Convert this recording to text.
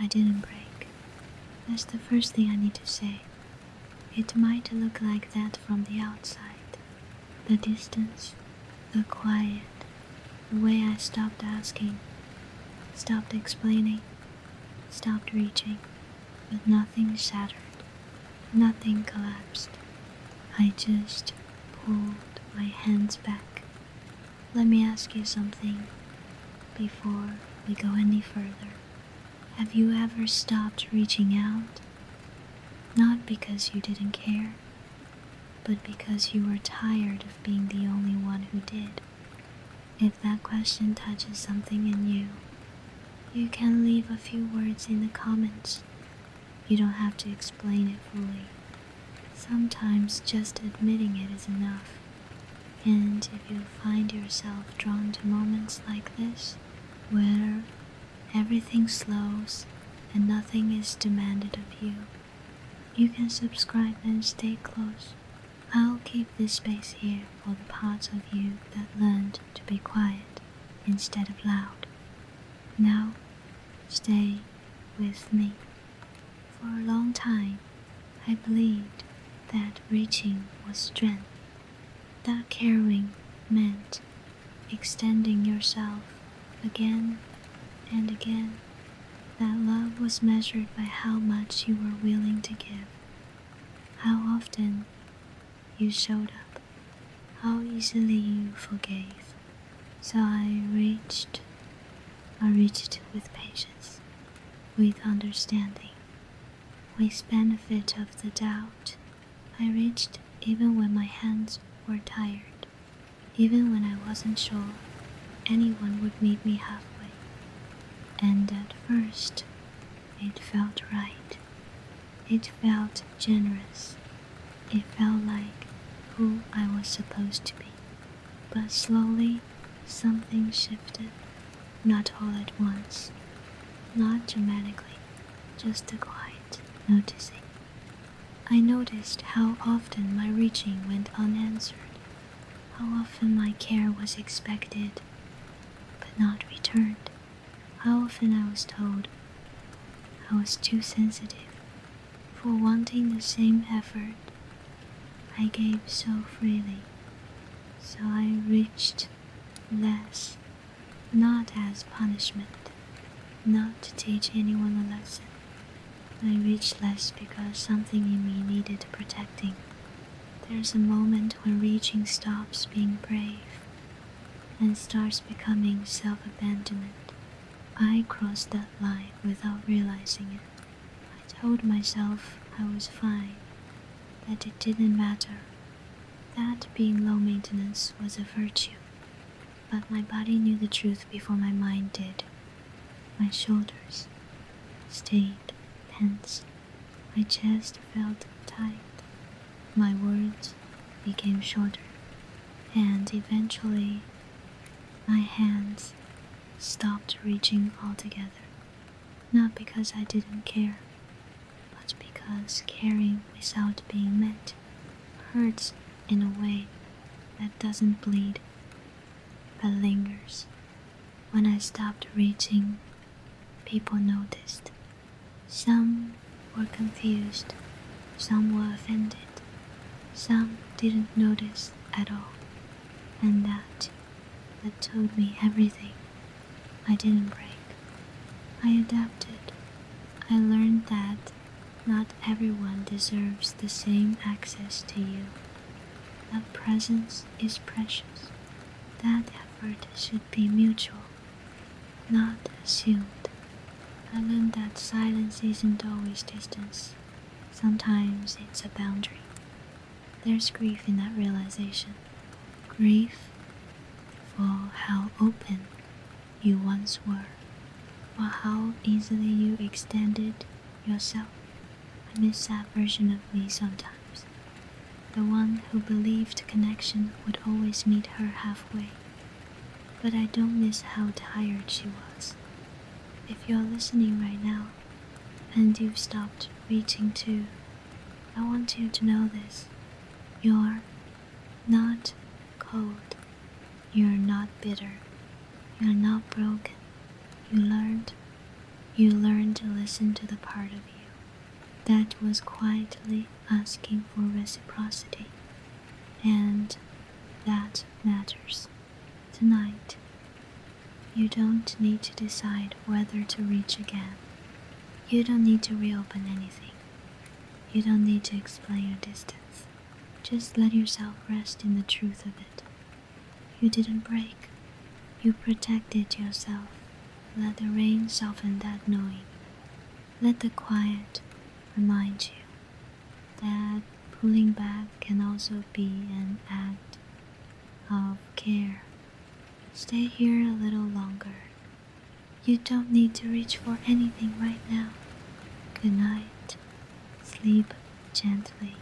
didn't break. That's the first thing I need to say. It might look like that from the outside. The distance, the quiet, the way I stopped asking, stopped explaining, stopped reaching, but nothing shattered, nothing collapsed. I just pulled my hands back. Let me ask you something before we go any further. Have you ever stopped reaching out? Not because you didn't care, but because you were tired of being the only one who did. If that question touches something in you, you can leave a few words in the comments. You don't have to explain it fully. Sometimes just admitting it is enough. And if you find yourself drawn to moments like this, where everything slows and nothing is demanded of you, you can subscribe and stay close. I'll keep this space here for the parts of you that learned to be quiet instead of loud. Now, stay with me. For a long time, I believed that reaching was strength, that caring meant extending yourself again and again, that love was measured by how much you were willing to give, how often you showed up, how easily you forgave. So I reached with patience, with understanding, with benefit of the doubt. I reached even when my hands were tired, even when I wasn't sure anyone would meet me halfway. And at first, it felt right. It felt generous. It felt like who I was supposed to be. But slowly, something shifted. Not all at once. Not dramatically. Just a quiet noticing. I noticed how often my reaching went unanswered. How often my care was expected, but not returned. How often I was told I was too sensitive for wanting the same effort I gave so freely. So I reached less, not as punishment, not to teach anyone a lesson. I reached less because something in me needed protecting. There's a moment when reaching stops being brave and starts becoming self-abandonment. I crossed that line without realizing it. I told myself I was fine, that it didn't matter, that being low maintenance was a virtue. But my body knew the truth before my mind did. My shoulders stayed tense. My chest felt tight. My words became shorter. And eventually, my hands stopped reaching altogether. Not because I didn't care, but because caring without being met hurts in a way that doesn't bleed, but lingers. When I stopped reaching, people noticed. Some were confused, some were offended, some didn't notice at all, and that told me everything. I didn't break. I adapted. I learned that not everyone deserves the same access to you. That presence is precious. That effort should be mutual, not assumed. I learned that silence isn't always distance. Sometimes it's a boundary. There's grief in that realization. Grief for how open you once were, or how easily you extended yourself. I miss that version of me sometimes. The one who believed connection would always meet her halfway. But I don't miss how tired she was. If you're listening right now, and you've stopped reaching too, I want you to know this. You're not cold. You're not bitter. You're not broken. You learned. You learn to listen to the part of you that was quietly asking for reciprocity, and that matters. Tonight, you don't need to decide whether to reach again. You don't need to reopen anything. You don't need to explain your distance. Just let yourself rest in the truth of it. You didn't break. You protected yourself. Let the rain soften that knowing. Let the quiet remind you that pulling back can also be an act of care. Stay here a little longer. You don't need to reach for anything right now. Good night. Sleep gently.